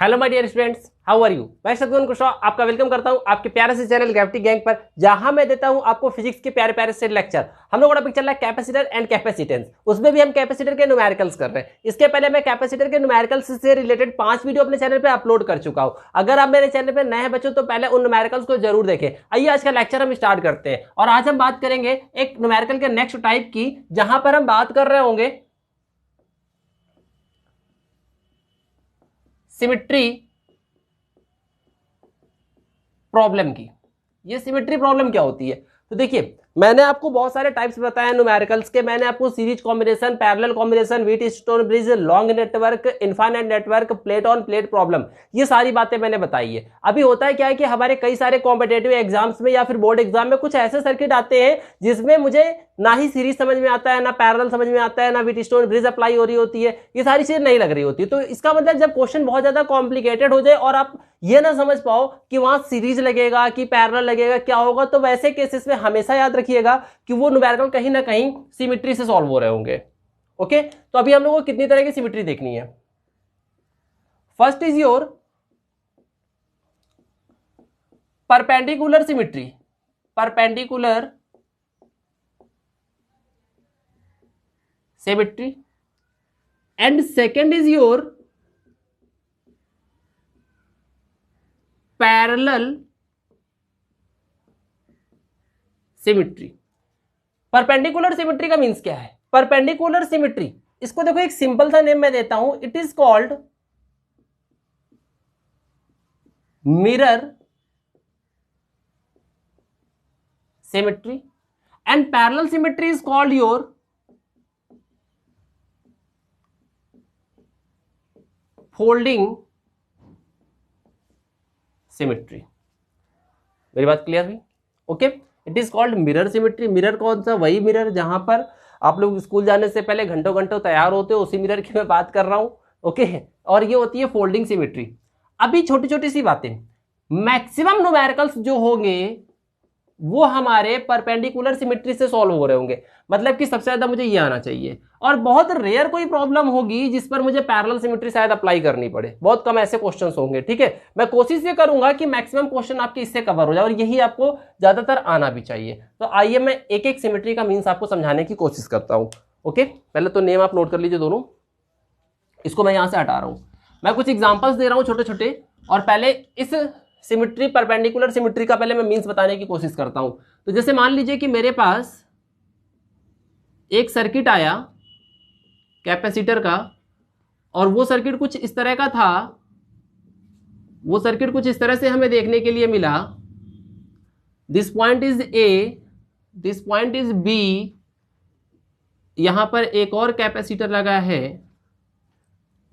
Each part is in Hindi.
Hello my dear students, how are you. मैं सतगुण कुशवाहा आपका वेलकम करता हूं आपके प्यारे से चैनल ग्रेविटी गैंग पर, जहां मैं देता हूं आपको फिजिक्स के प्यारे प्यारे से लेक्चर। हम लोग का टॉपिक चल रहा है कैपेसिटर एंड कैपेसिटेंस। उसमें भी हम कैपेसिटर के न्यूमेरिकल्स कर रहे हैं। इसके पहले मैं कैपेसिटर के न्यूमेरिकल्स से रिलेटेड 5 वीडियो अपने चैनल पर अपलोड कर चुका हूं। अगर आप मेरे चैनल पर नए हैं बच्चों तो पहले उन न्यूमेरिकल्स को जरूर देखें। आइए आज का लेक्चर हम स्टार्ट करते हैं और आज हम बात करेंगे एक न्यूमेरिकल के नेक्स्ट टाइप की, जहां पर हम बात कर रहे होंगे सिमेट्री प्रॉब्लम की। ये सिमेट्री प्रॉब्लम क्या होती है? तो देखिए, मैंने आपको बहुत सारे टाइप्स बताए न्यूमेरिकल्स के। मैंने आपको series combination, parallel combination, Wheatstone bridge, long network, infinite network, plate on plate problem, ये सारी बातें मैंने बताई है। अभी होता है क्या है कि हमारे कई सारे कॉम्पिटेटिव एग्जाम्स में या फिर बोर्ड एग्जाम में कुछ ऐसे सर्किट आते हैं जिसमें मुझे ना ही सीरीज समझ में आता है, ना पैरेलल समझ में आता है, ना व्हीटस्टोन ब्रिज अप्लाई हो रही होती है, ये सारी चीजें नहीं लग रही होती। तो इसका मतलब जब क्वेश्चन बहुत ज्यादा कॉम्प्लिकेटेड हो जाए और आप ये ना समझ पाओ कि वहां सीरीज लगेगा कि पैरेलल लगेगा, क्या होगा, तो वैसे केसेस में हमेशा याद रखिएगा कि वो न्यूमेरिकल कहीं ना कहीं सिमेट्री से सॉल्व हो रहे होंगे। ओके, तो अभी हम लोगों को कितनी तरह की सिमेट्री देखनी है। First is your perpendicular symmetry, perpendicular symmetry, and second is your parallel symmetry. Perpendicular symmetry का मींस क्या है? परपेंडिकुलर सिमेट्री, इसको देखो एक सिंपल सा नेम मैं देता हूं, it is called mirror symmetry, and parallel symmetry is called your folding symmetry. मेरी बात क्लियर हुई? Okay, it is called mirror symmetry. Mirror कौन सा? वही मिरर जहां पर आप लोग स्कूल जाने से पहले घंटों घंटों तैयार होते हो, उसी मिरर की मैं बात कर रहा हूं। ओके, और ये होती है फोल्डिंग सिमेट्री। अभी छोटी छोटी सी बातें, मैक्सिमम न्यूमेरिकल्स जो होंगे वो हमारे परपेंडिकुलर सिमेट्री से सॉल्व हो रहे होंगे। मतलब कि सबसे ज्यादा मुझे ये आना चाहिए, और बहुत रेयर कोई प्रॉब्लम होगी जिस पर मुझे पैरेलल सिमेट्री शायद अप्लाई करनी पड़े। बहुत कम ऐसे क्वेश्चंस होंगे। ठीक है, मैं कोशिश ये करूंगा कि मैक्सिमम क्वेश्चन आपके इससे कवर हो जाए, और यही आपको ज्यादातर आना भी चाहिए। तो आइए मैं एक एक सिमेट्री का मीन्स आपको समझाने की कोशिश करता हूं। ओके, पहले तो नेम आप नोट कर लीजिए दोनों, इसको मैं यहां से हटा रहा हूं। मैं कुछ एग्जाम्पल्स दे रहा हूं छोटे छोटे, और पहले इस सिमेट्री, परपेंडिकुलर सिमेट्री का पहले मैं मीन्स बताने की कोशिश करता हूं। तो जैसे मान लीजिए कि मेरे पास एक सर्किट आया कैपेसिटर का, और वो सर्किट कुछ इस तरह का था, वो सर्किट कुछ इस तरह से हमें देखने के लिए मिला। This point is A, this point is B, यहां पर एक और कैपेसिटर लगा है,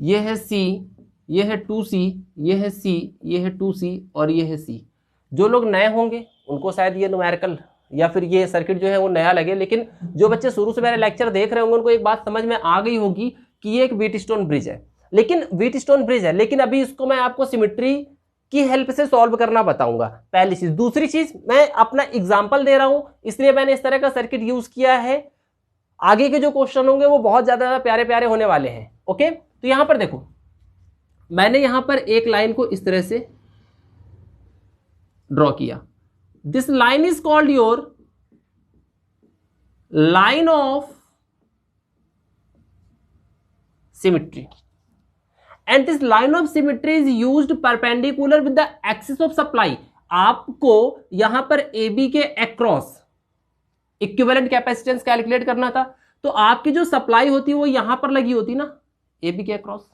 ये है सी, ये है 2C, ये है C, ये है 2C और ये है C। जो लोग नए होंगे उनको शायद ये न्यूमेरिकल या फिर ये सर्किट जो है वो नया लगे, लेकिन जो बच्चे शुरू से मेरे लेक्चर देख रहे होंगे उनको एक बात समझ में आ गई होगी कि ये एक व्हीटस्टोन ब्रिज है। लेकिन व्हीटस्टोन ब्रिज है, लेकिन अभी इसको मैं आपको सिमेट्री की हेल्प से सॉल्व करना बताऊंगा, पहली चीज। दूसरी चीज, मैं अपना एग्जाम्पल दे रहा हूं, इसलिए मैंने इस तरह का सर्किट यूज किया है। आगे के जो क्वेश्चन होंगे वो बहुत ज्यादा प्यारे प्यारे होने वाले हैं। ओके, तो यहां पर देखो, मैंने यहां पर एक लाइन को इस तरह से ड्रॉ किया। This line is called your line of symmetry, and this line of symmetry is used perpendicular with the axis of supply. आपको यहां पर ए बी के अक्रॉस इक्विवेलेंट कैपेसिटेंस कैलकुलेट करना था, तो आपकी जो सप्लाई होती है वो यहां पर लगी होती ना, ए बी के अक्रॉस।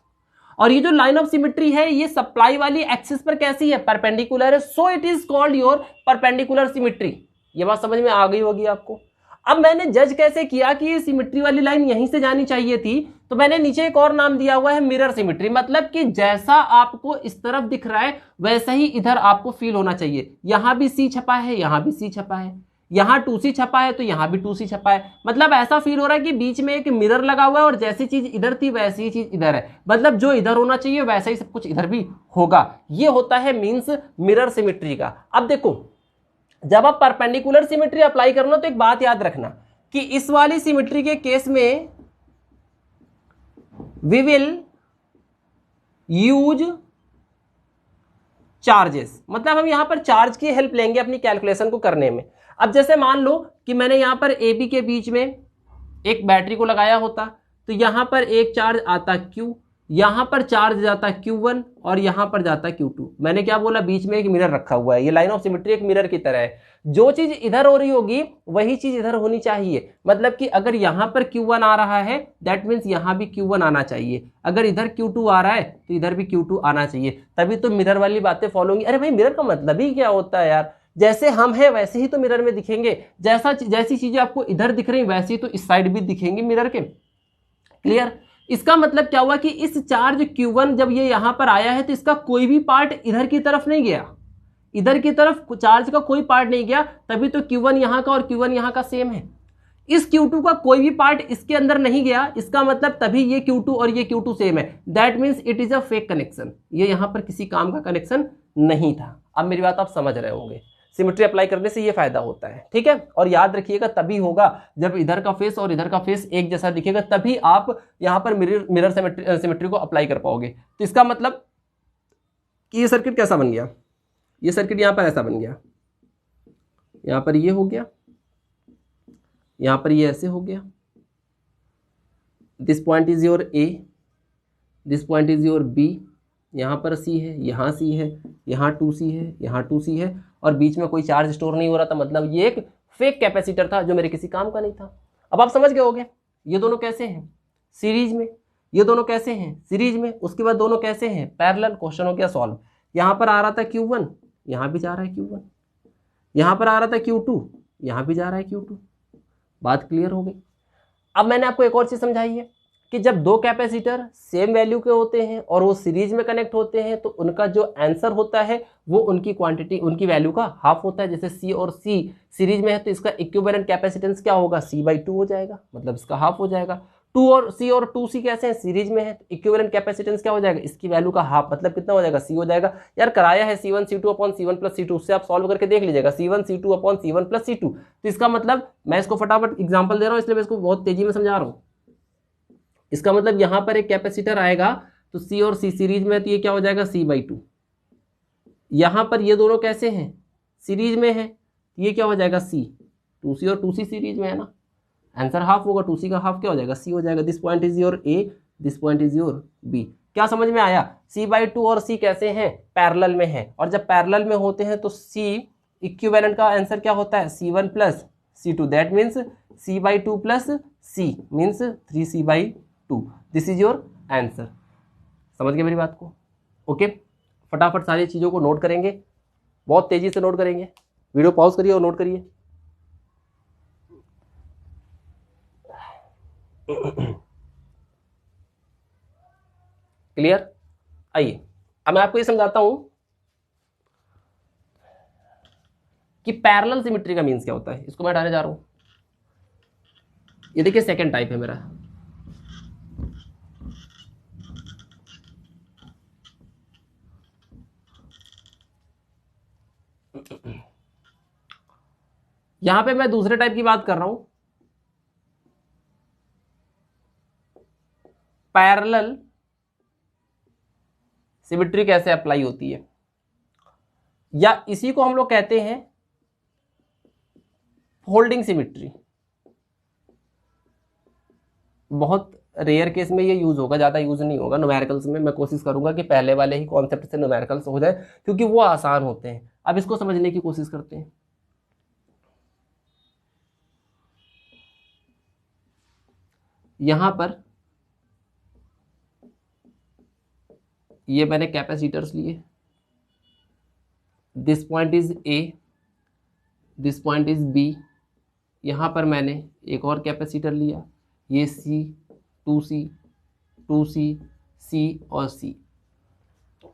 और ये जो लाइन ऑफ सिमेट्री है ये सप्लाई वाली एक्सिस पर कैसी है? परपेंडिकुलर है। So it is called your perpendicular symmetry. ये बात समझ में आ गई होगी आपको। अब मैंने जज कैसे किया कि ये सिमेट्री वाली लाइन यहीं से जानी चाहिए थी, तो मैंने नीचे एक और नाम दिया हुआ है मिरर सिमेट्री। मतलब कि जैसा आपको इस तरफ दिख रहा है वैसा ही इधर आपको फील होना चाहिए। यहां भी सी छपा है, यहां भी सी छपा है, यहां 2C छपा है तो यहां भी 2C छपा है। मतलब ऐसा फील हो रहा है कि बीच में एक मिरर लगा हुआ है और जैसी चीज इधर थी वैसी ही चीज इधर है। मतलब जो इधर होना चाहिए वैसा ही सब कुछ इधर भी होगा। ये होता है मींस मिरर सिमेट्री का। अब देखो, जब आप परपेंडिकुलर सिमेट्री अप्लाई करना तो एक बात याद रखना कि इस वाली सिमेट्री के केस में वी विल यूज चार्जेस, मतलब हम यहाँ पर चार्ज की हेल्प लेंगे अपनी कैलकुलेशन को करने में। अब जैसे मान लो कि मैंने यहाँ पर ए बी के बीच में एक बैटरी को लगाया होता, तो यहाँ पर एक चार्ज आता Q, यहाँ पर चार्ज जाता Q1 और यहाँ पर जाता Q2। मैंने क्या बोला, बीच में एक मिरर रखा हुआ है, ये लाइन ऑफ सिमेट्री एक मिरर की तरह है। जो चीज इधर हो रही होगी वही चीज इधर होनी चाहिए, मतलब कि अगर यहाँ पर Q1 आ रहा है दैट मीन्स यहाँ भी Q1 आना चाहिए, अगर इधर Q2 आ रहा है तो इधर भी Q2 आना चाहिए, तभी तो मिरर वाली बातें फॉलो होंगी। अरे भाई मिरर का मतलब ही क्या होता है यार, जैसे हम हैं वैसे ही तो मिरर में दिखेंगे, जैसी चीजें आपको इधर दिख रही वैसी तो इस साइड भी दिखेंगी मिरर के। क्लियर? इसका मतलब क्या हुआ कि इस चार्ज Q1 जब ये यहां पर आया है तो इसका कोई भी पार्ट इधर की तरफ नहीं गया, इधर की तरफ चार्ज का कोई पार्ट नहीं गया, तभी तो Q1 यहां का और Q1 यहां का सेम है। इस Q2 का कोई भी पार्ट इसके अंदर नहीं गया, इसका मतलब तभी ये Q2 और ये Q2 सेम है, that means it is a fake connection, ये यहां पर किसी काम का कनेक्शन नहीं था। अब मेरी बात आप समझ रहे होंगे, सिमेट्री अप्लाई करने से ये फायदा होता है, ठीक है। और याद रखिएगा तभी होगा जब इधर का फेस और इधर का फेस एक जैसा दिखेगा, तभी आप यहां पर मिरर सिमेट्री को अप्लाई कर पाओगे। तो इसका मतलब कि ये सर्किट कैसा बन गया, ये सर्किट यहां पर ऐसा बन गया, यहां पर ये हो गया, यहां पर ये ऐसे हो गया, this point is your A, this point is your B, यहाँ पर C है, यहाँ C है, यहाँ 2C है, यहाँ 2C है, और बीच में कोई चार्ज स्टोर नहीं हो रहा था, मतलब ये एक फेक कैपेसिटर था जो मेरे किसी काम का नहीं था। अब आप समझ गए होंगे ये दोनों कैसे हैं सीरीज में, ये दोनों कैसे हैं सीरीज में, उसके बाद दोनों कैसे हैं पैरेलल। क्वेश्चन हो गया सॉल्व। यहाँ पर आ रहा था Q1, यहाँ भी जा रहा है Q1, यहाँ पर आ रहा था Q2, यहाँ भी जा रहा है Q2। बात क्लियर हो गई। अब मैंने आपको एक और चीज समझाई है कि जब दो कैपेसिटर सेम वैल्यू के होते हैं और वो सीरीज में कनेक्ट होते हैं तो उनका जो आंसर होता है वो उनकी क्वांटिटी, उनकी वैल्यू का हाफ होता है। जैसे C और C सीरीज में है तो इसका इक्विवेलेंट कैपेसिटेंस क्या होगा, C/2 हो जाएगा, मतलब इसका हाफ हो जाएगा। 2 और C और 2C कैसे हैं, सीरीज में है तो इक्विवेलेंट कैपेसिटेंस क्या हो जाएगा, इसकी वैल्यू का हाफ, मतलब कितना हो जाएगा, C हो जाएगा। यार कराया है C1 C2 upon C1 plus C2, उससे आप सॉल्व करके देख लीजिएगा, C1 C2 upon C1 plus C2। तो इसका मतलब मैं इसको फटाफट एग्जाम्पल दे रहा हूँ इसलिए मैं इसको बहुत तेजी में समझा रहा हूँ। इसका मतलब यहां पर एक कैपेसिटर आएगा तो C और C सीरीज में, तो ये क्या हो जाएगा C/2। यहां पर ये दोनों कैसे हैं, सीरीज में है, ये क्या हो जाएगा C, 2C और 2C सीरीज में है ना, आंसर हाफ होगा, 2C का हाफ क्या हो जाएगा, C हो जाएगा। This point is your A, this point is your B। क्या समझ में आया, C/2 और C कैसे हैं, पैरेलल में है, और जब पैरेलल में होते हैं तो C इक्विवेलेंट का आंसर क्या होता है, C1 plus C2, that means C/2 plus C means 3C/2। This is your answer. समझ गए मेरी बात को? ओके, फटाफट सारी चीज़ों को नोट करेंगे, बहुत तेजी से नोट करेंगे। वीडियो पॉज करिए और नोट करिए। क्लियर? आइए अब मैं आपको ये समझाता हूं कि पैरेलल सिमेट्री का मीन्स क्या होता है। इसको मैं हटाने जा रहा हूं। ये देखिए सेकंड टाइप है मेरा। यहां पे मैं दूसरे टाइप की बात कर रहा हूं, पैरेलल सिमेट्री कैसे अप्लाई होती है, या इसी को हम लोग कहते हैं फोल्डिंग सिमेट्री। बहुत रेयर केस में ये यूज होगा, ज्यादा यूज नहीं होगा। न्यूमेरिकल्स में मैं कोशिश करूंगा कि पहले वाले ही कॉन्सेप्ट से न्यूमेरिकल्स हो जाए क्योंकि वो आसान होते हैं। अब इसको समझने की कोशिश करते हैं। यहां पर ये मैंने कैपेसिटर्स लिए, this point is A, this point is B। यहां पर मैंने एक और कैपेसिटर लिया, ये C, 2C, 2C, C और C।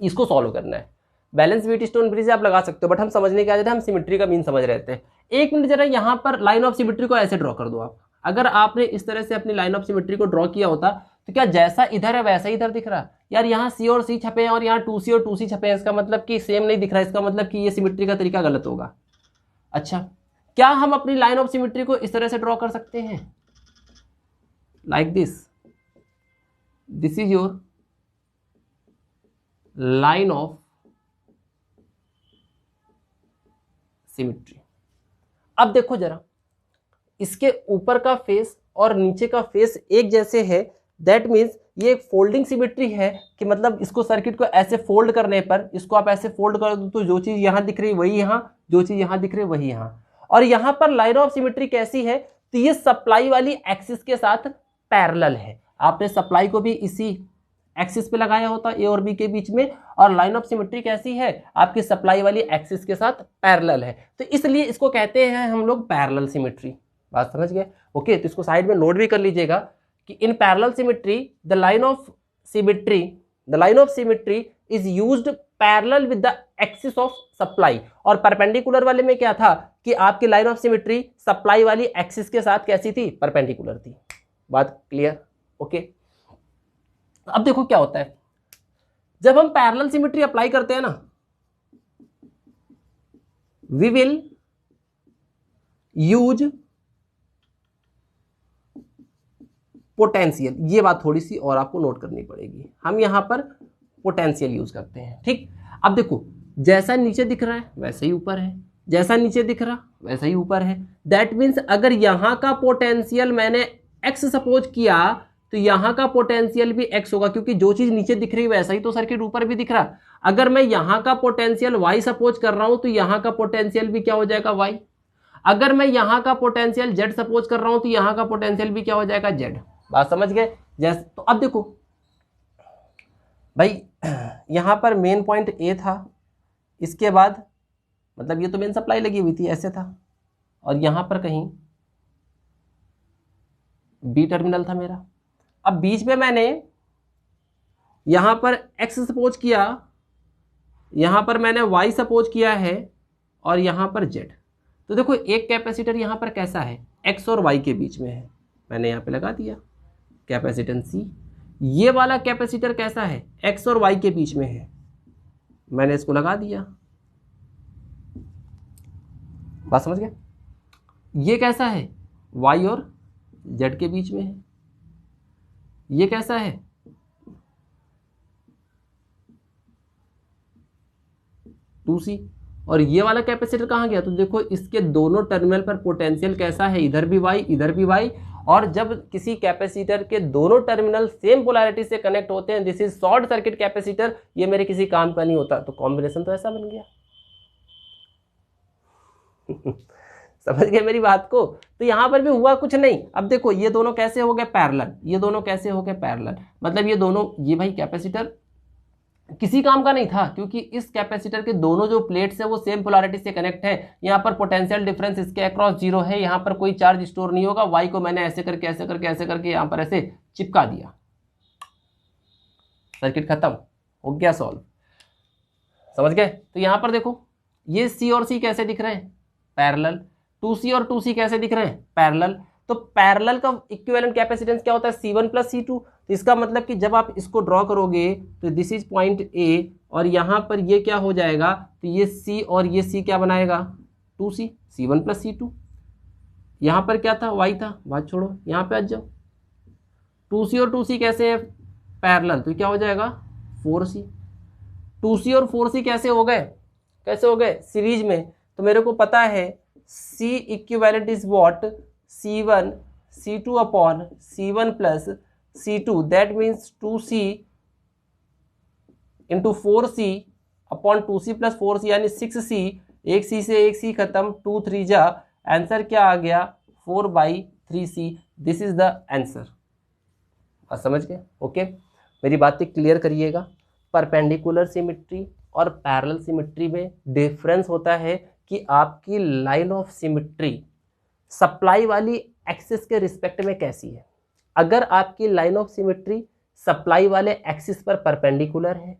इसको सॉल्व करना है। बैलेंस व्हीटस्टोन ब्रिज आप लगा सकते हो, बट हम समझने के आ जाते हैं, हम सिमेट्री का मीन समझ रहे थे। एक मिनट जरा यहाँ पर लाइन ऑफ सिमेट्री को ऐसे ड्रॉ कर दो आप। अगर आपने इस तरह से अपनी लाइन ऑफ सिमेट्री को ड्रॉ किया होता तो क्या जैसा इधर है वैसा ही इधर दिख रहा? यार यहाँ C और C छपे हैं और यहाँ 2C और 2C छपे हैं, इसका मतलब कि सेम नहीं दिख रहा है, इसका मतलब कि ये सिमेट्री का तरीका गलत होगा। अच्छा, क्या हम अपनी लाइन ऑफ सिमेट्री को इस तरह से ड्रॉ कर सकते हैं, like this, this is your line of symmetry. अब देखो जरा, इसके ऊपर का फेस और नीचे का फेस एक जैसे है, दैट मीन्स ये एक फोल्डिंग सिमिट्री है कि मतलब इसको सर्किट को ऐसे फोल्ड करने पर, इसको आप ऐसे फोल्ड कर दो तो जो चीज यहां दिख रही वही यहां, जो चीज यहां दिख रही वही यहां। और यहां पर लाइन ऑफ सिमिट्री कैसी है, तो ये सप्लाई वाली एक्सिस के साथ पैरेलल है। आपने सप्लाई को भी इसी एक्सिस पे लगाया होता ए और बी के बीच में, और लाइन ऑफ सिमिट्री कैसी है, आपकी सप्लाई वाली एक्सिस के साथ पैरेलल है, तो इसलिए इसको कहते हैं हम लोग पैरेलल सिमिट्री। बात समझ गए? ओके, तो इसको साइड में नोट भी कर लीजिएगा कि in parallel symmetry the line of symmetry is used parallel with the axis of supply. और परपेंडिकुलर वाले में क्या था कि आपकी लाइन ऑफ सिमिट्री सप्लाई वाली एक्सिस के साथ कैसी थी, परपेंडिकुलर थी। बात क्लियर? ओके, अब देखो क्या होता है जब हम पैरेलल सिमिट्री अप्लाई करते हैं ना, वी विल यूज पोटेंशियल। ये बात थोड़ी सी और आपको नोट करनी पड़ेगी, हम यहां पर पोटेंशियल यूज करते हैं। ठीक, अब देखो जैसा नीचे दिख रहा है वैसे ही ऊपर है, जैसा नीचे दिख रहा वैसा ही ऊपर है। दैट मीन्स अगर यहां का पोटेंशियल मैंने एक्स सपोज किया तो यहां का पोटेंशियल भी एक्स होगा, क्योंकि जो चीज नीचे दिख रही है वैसा ही तो सर्किट ऊपर भी दिख रहा। अगर मैं यहां का पोटेंशियल वाई सपोज कर रहा हूं तो यहां का पोटेंशियल भी क्या हो जाएगा, वाई। अगर मैं यहां का पोटेंशियल जेड सपोज कर रहा हूं तो यहां का पोटेंशियल भी क्या हो जाएगा, जेड। बात समझ गए? जैसे तो अब देखो भाई, यहां पर मेन पॉइंट ए था, इसके बाद मतलब ये तो मेन सप्लाई लगी हुई थी ऐसे था, और यहां पर कहीं बी टर्मिनल था मेरा। अब बीच में मैंने यहां पर एक्स सपोज किया, यहां पर मैंने वाई सपोज किया है, और यहां पर जेड। तो देखो एक कैपेसिटर यहां पर कैसा है, एक्स और वाई के बीच में है, मैंने यहां पे लगा दिया कैपेसिटेंस सी। ये वाला कैपेसिटर कैसा है, एक्स और वाई के बीच में है, मैंने इसको लगा दिया। बात समझ गए? ये कैसा है, वाई और जेड के बीच में है। ये कैसा है, टू सी। और ये वाला कैपेसिटर कहां गया, तो देखो इसके दोनों टर्मिनल पर पोटेंशियल कैसा है, इधर भी वाई इधर भी वाई। और जब किसी कैपेसिटर के दोनों टर्मिनल सेम पोलैरिटी से कनेक्ट होते हैं, this is short circuit capacitor, ये मेरे किसी काम का नहीं होता। तो कॉम्बिनेशन तो ऐसा बन गया। समझ गए मेरी बात को? तो यहां पर भी हुआ कुछ नहीं। अब देखो ये दोनों कैसे हो गए, पैरेलल। ये दोनों कैसे हो गए, पैरेलल। मतलब ये दोनों, ये भाई कैपेसिटर किसी काम का नहीं था, क्योंकि इस कैपेसिटर के दोनों जो प्लेट्स है वो सेम पोलैरिटी से कनेक्ट है। यहाँ पर पोटेंशियल डिफरेंस इसके अक्रॉस जीरो है, यहाँ पर कोई चार्ज स्टोर नहीं होगा। वाई को मैंने ऐसे करके ऐसे करके ऐसे करके यहाँ पर ऐसे चिपका दिया, सर्किट खत्म, हो गया सॉल्व। समझ गए? तो यहाँ पर देखो ये सी और सी कैसे दिख रहे हैं, पैरेलल। 2C और 2C कैसे दिख रहे हैं, पैरेलल। तो पैरेलल का इक्विवेलेंट कैपेसिटेंस क्या होता है, C1 प्लस C2। तो इसका मतलब कि जब आप इसको ड्रॉ करोगे तो दिस इज पॉइंट ए, और यहाँ पर ये क्या हो जाएगा, तो ये C और ये C क्या बनाएगा, 2C, C1 प्लस C2। यहाँ पर क्या था, Y था, बात छोड़ो, यहाँ पे आ जाओ। 2C और 2C कैसे है, पैरेलल, तो क्या हो जाएगा 4C। 2C और 4C कैसे हो गए, कैसे हो गए, सीरीज में। तो मेरे को पता है C equivalent is what, C1 C2 upon C1 plus C2, that means 2C into 4C upon 2C plus 4C, यानी 6C। एक C से एक C खत्म, 2 3 जा, आंसर क्या आ गया, 4/3C। This is the answer. समझ गए? ओके, मेरी बातें क्लियर करिएगा। परपेंडिकुलर सिमिट्री और पैरेलल सिमिट्री में डिफरेंस होता है कि आपकी लाइन ऑफ सिमिट्री सप्लाई वाली एक्सिस के रिस्पेक्ट में कैसी है। अगर आपकी लाइन ऑफ सिमिट्री सप्लाई वाले एक्सिस पर परपेंडिकुलर है,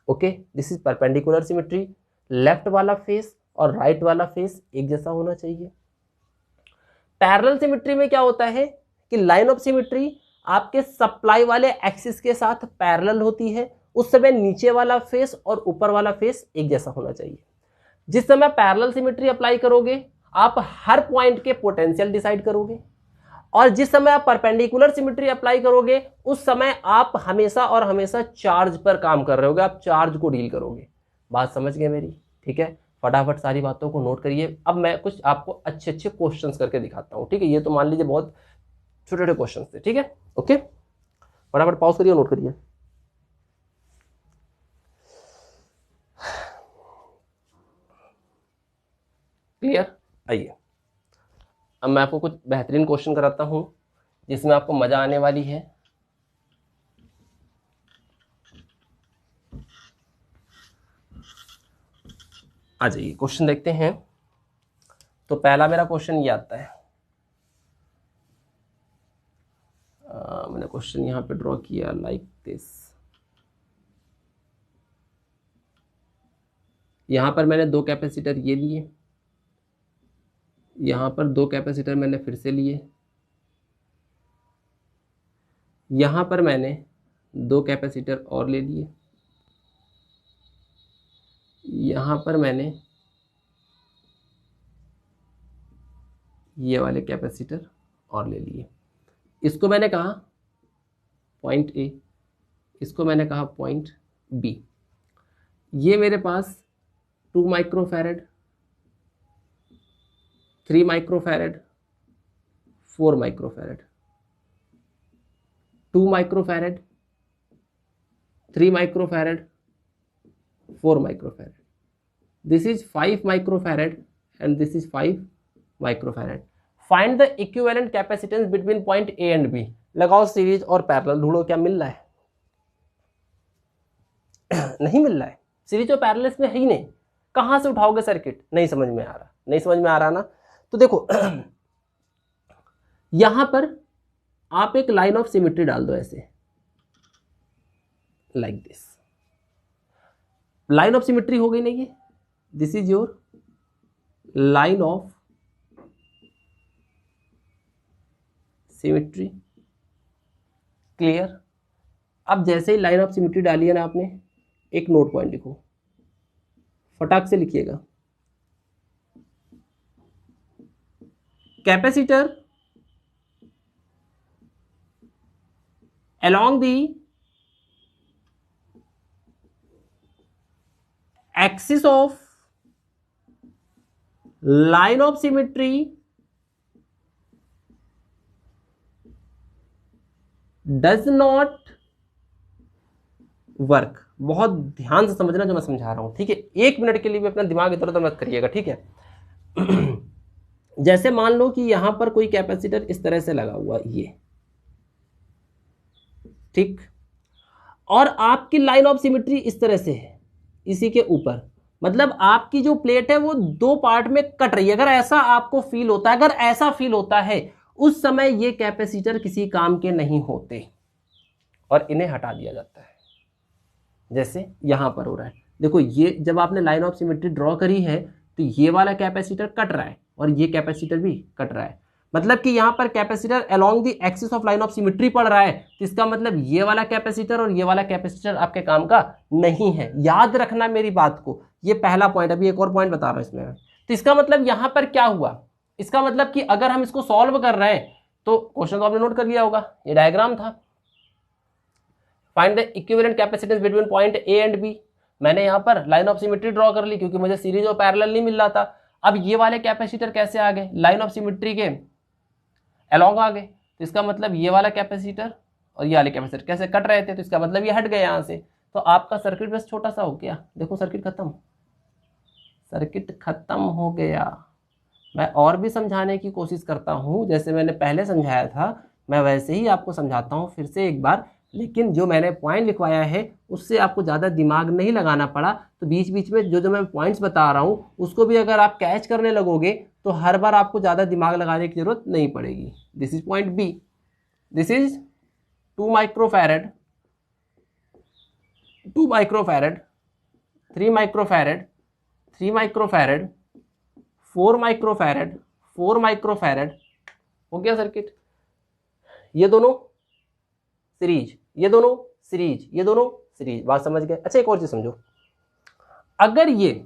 okay, this is perpendicular symmetry, left वाला फेस और राइट वाला फेस एक जैसा होना चाहिए। पैरेलल सिमिट्री में क्या होता है कि लाइन ऑफ सिमिट्री आपके सप्लाई वाले एक्सिस के साथ पैरेलल होती है, उस समय नीचे वाला फेस और ऊपर वाला फेस एक जैसा होना चाहिए। जिस समय पैरेलल सिमिट्री अप्लाई करोगे आप हर पॉइंट के पोटेंशियल डिसाइड करोगे, और जिस समय आप परपेंडिकुलर सिमिट्री अप्लाई करोगे उस समय आप हमेशा और हमेशा चार्ज पर काम कर रहे होगे, आप चार्ज को डील करोगे। बात समझ गए मेरी? ठीक है, फटाफट सारी बातों को नोट करिए। अब मैं कुछ आपको अच्छे अच्छे क्वेश्चंस करके दिखाता हूँ, ठीक है। ये तो मान लीजिए बहुत छोटे छोटे क्वेश्चन थे, ठीक है। ओके, फटाफट पॉज करिए, नोट करिए। क्लियर? आइए अब मैं आपको कुछ बेहतरीन क्वेश्चन कराता हूं जिसमें आपको मजा आने वाली है। आ जाइए क्वेश्चन देखते हैं। तो पहला मेरा क्वेश्चन ये आता है, मैंने क्वेश्चन यहां पे ड्रॉ किया लाइक दिस। यहां पर मैंने 2 कैपेसिटर ये लिए, यहां पर 2 कैपेसिटर मैंने फिर से लिए, यहां पर मैंने 2 कैपेसिटर और ले लिए, यहां पर मैंने ये वाले कैपेसिटर और ले लिए। इसको मैंने कहा पॉइंट ए, इसको मैंने कहा पॉइंट बी। ये मेरे पास 2 microfarad, 3 microfarad, 4 microfarad, 2 microfarad, 3 microfarad, 4 microfarad. This is 5 microfarad and this is 5 microfarad. Find the equivalent capacitance between point A and B. लगाओ सीरीज और पैरेलल, ढूंढो क्या मिल रहा है। नहीं मिल रहा है, सीरीज और पैरेलल इसमें है ही नहीं। कहां से उठाओगे सर्किट? नहीं समझ में आ रहा, नहीं समझ में आ रहा ना। तो देखो यहां पर आप एक लाइन ऑफ सिमेट्री डाल दो ऐसे, like this. Line of symmetry हो गई नहीं ये, this is your line of symmetry. Clear? अब जैसे ही लाइन ऑफ सिमेट्री डाली है ना आपने, एक नोट पॉइंट लिखो, फटाक से लिखिएगा। Capacitor along the axis of line of symmetry does not work। बहुत ध्यान से समझना जो मैं समझा रहा हूं, ठीक है। 1 मिनट के लिए भी अपना दिमाग इधर उधर मत करिएगा, ठीक है। जैसे मान लो कि यहां पर कोई कैपेसिटर इस तरह से लगा हुआ, ये ठीक, और आपकी लाइन ऑफ सिमेट्री इस तरह से है इसी के ऊपर, मतलब आपकी जो प्लेट है वो 2 पार्ट में कट रही है। अगर ऐसा आपको फील होता है, अगर ऐसा फील होता है, उस समय ये कैपेसिटर किसी काम के नहीं होते और इन्हें हटा दिया जाता है। जैसे यहां पर हो रहा है, देखो ये जब आपने लाइन ऑफ सिमेट्री ड्रॉ करी है तो ये वाला कैपेसिटर कट रहा है और ये कैपेसिटर भी कट रहा है, मतलब कि यहां पर capacitor along the axis of line of symmetry पड़ रहा है। तो इसका मतलब ये वाला कैपेसिटर और ये वाला कैपेसिटर आपके काम का नहीं है। याद रखना मेरी बात को, ये पहला पॉइंट। अभी एक और पॉइंट बता रहा हूं इसमें। तो इसका मतलब यहां पर क्या हुआ, इसका मतलब कि अगर हम इसको सॉल्व कर रहे हैं, तो क्वेश्चन तो आपने नोट कर लिया होगा, ये डायग्राम था। Find the equivalent capacitance between point A and B. मैंने यहां पर लाइन ऑफ सिमेट्री ड्रॉ कर ली क्योंकि मुझे सीरीज और पैरेलल नहीं मिल रहा था। अब ये वाले कैपेसिटर कैसे आ गए? लाइन ऑफ सिमेट्री के अलोंग आ गए। तो इसका मतलब ये वाला कैपेसिटर और ये वाले कैपेसिटर कैसे कट रहे थे, तो इसका मतलब ये हट गए यहां से। तो आपका सर्किट बस छोटा सा हो गया। देखो सर्किट खत्म, सर्किट खत्म हो गया। मैं और भी समझाने की कोशिश करता हूं, जैसे मैंने पहले समझाया था मैं वैसे ही आपको समझाता हूं फिर से एक बार, लेकिन जो मैंने पॉइंट लिखवाया है उससे आपको ज़्यादा दिमाग नहीं लगाना पड़ा। तो बीच बीच में जो मैं पॉइंट्स बता रहा हूं उसको भी अगर आप कैच करने लगोगे तो हर बार आपको ज़्यादा दिमाग लगाने की जरूरत नहीं पड़ेगी। This is point B, this is 2 microfarad, 2 microfarad, 3 microfarad, 3 microfarad, 4 microfarad, 4 microfarad. हो गया सर्किट। ये दोनों सीरीज, ये दोनों सीरीज, ये दोनों सीरीज। बात समझ गए? अच्छा एक और चीज समझो, अगर ये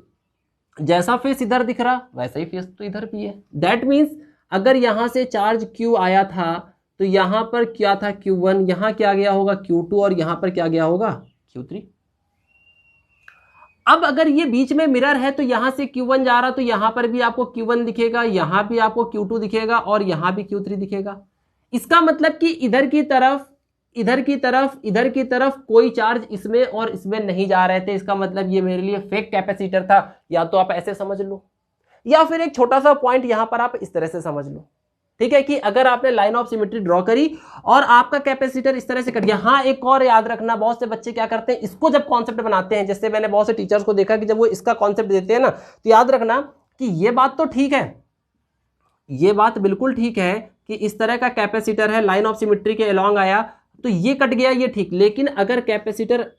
जैसा फेस इधर दिख रहा वैसा ही फेस तो इधर भी है। दैट मीन्स अगर यहां से चार्ज Q आया था तो यहां पर क्या था Q1, यहां क्या गया होगा Q2 और यहां पर क्या गया होगा Q3। अब अगर ये बीच में मिरर है तो यहां से Q1 जा रहा तो यहां पर भी आपको Q1 दिखेगा, यहां भी आपको Q2 दिखेगा और यहां भी Q3 दिखेगा। इसका मतलब कि इधर की तरफ, इधर की तरफ, इधर की तरफ कोई चार्ज इसमें और इसमें नहीं जा रहे थे। इसका मतलब ये मेरे लिए फेक कैपेसिटर था। या तो आप ऐसे समझ लो, या फिर एक छोटा सा पॉइंट यहां पर आप इस तरह से समझ लो, ठीक है, कि अगर आपने लाइन ऑफ सिमेट्री ड्रॉ करी और आपका कैपेसिटर इस तरह से कट गया। हाँ, एक और याद रखना, बहुत से बच्चे क्या करते हैं, इसको जब कॉन्सेप्ट बनाते हैं, जैसे मैंने बहुत से टीचर्स को देखा कि जब वो इसका कॉन्सेप्ट देते हैं ना, तो याद रखना कि ये बात तो ठीक है, ये बात बिल्कुल ठीक है कि इस तरह का कैपेसिटर है, लाइन ऑफ सिमेट्री के अलॉन्ग आया तो ये कट गया, ये ठीक। लेकिन अगर कैपेसिटर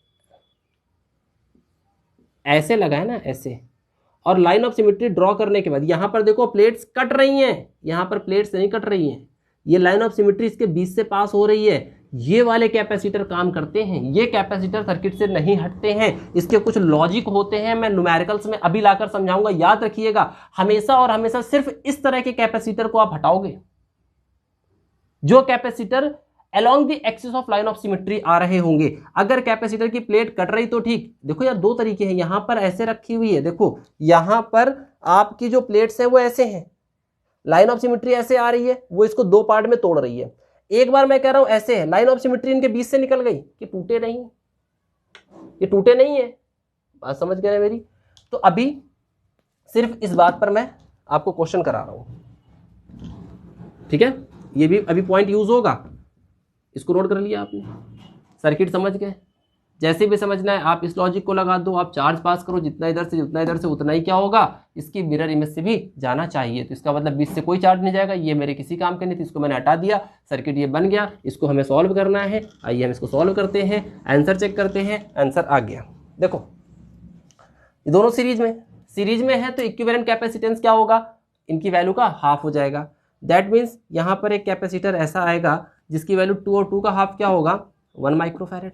ऐसे लगा है ना, ऐसे, और लाइन ऑफ सिमेट्री ड्रॉ करने के बाद यहां पर देखो प्लेट्स कट रही हैं, यहां पर प्लेट्स नहीं कट रही हैं, ये लाइन ऑफ सिमेट्री इसके बीच से पास हो रही है, ये वाले कैपेसिटर काम करते हैं। ये कैपेसिटर सर्किट से नहीं हटते हैं, इसके कुछ लॉजिक होते हैं, मैं न्यूमेरिकल्स में अभी लाकर समझाऊंगा। याद रखिएगा, हमेशा और हमेशा सिर्फ इस तरह के कैपेसिटर को आप हटाओगे जो capacitor along the axis of line of symmetry आ रहे होंगे। अगर कैपेसिटर की प्लेट कट रही तो ठीक। देखो यार, दो तरीके हैं, यहां पर ऐसे रखी हुई है, देखो यहां पर आपकी जो प्लेट्स हैं वो ऐसे हैं, लाइन ऑफ सिमेट्री ऐसे आ रही है, वो इसको दो पार्ट में तोड़ रही है। एक बार मैं कह रहा हूं ऐसे है, लाइन ऑफ सिमेट्री इनके बीच से निकल गई, कि टूटे नहीं, ये टूटे नहीं है, बात समझ गए मेरी। तो अभी सिर्फ इस बात पर मैं आपको क्वेश्चन करा रहा हूं, ठीक है, ये भी अभी पॉइंट यूज होगा, इसको नोट कर लिया आपने, सर्किट समझ गए। जैसे भी समझना है आप इस लॉजिक को लगा दो, आप चार्ज पास करो, जितना इधर से उतना इधर से, उतना ही क्या होगा, इसकी मिरर इमेज से भी जाना चाहिए। तो इसका मतलब बीच से कोई चार्ज नहीं जाएगा। ये मेरे किसी काम के नहीं थी, इसको मैंने हटा दिया, सर्किट ये बन गया। इसको हमें सॉल्व करना है, आइए हम इसको सॉल्व करते हैं, आंसर चेक करते हैं। आंसर आ गया, देखो ये दोनों सीरीज में है तो इक्विवेलेंट कैपेसिटेंस क्या होगा, इनकी वैल्यू का हाफ हो जाएगा। दैट मीन्स यहाँ पर एक कैपेसिटर ऐसा आएगा जिसकी वैल्यू 2 और 2 का हाफ क्या होगा, 1 माइक्रोफैरेड।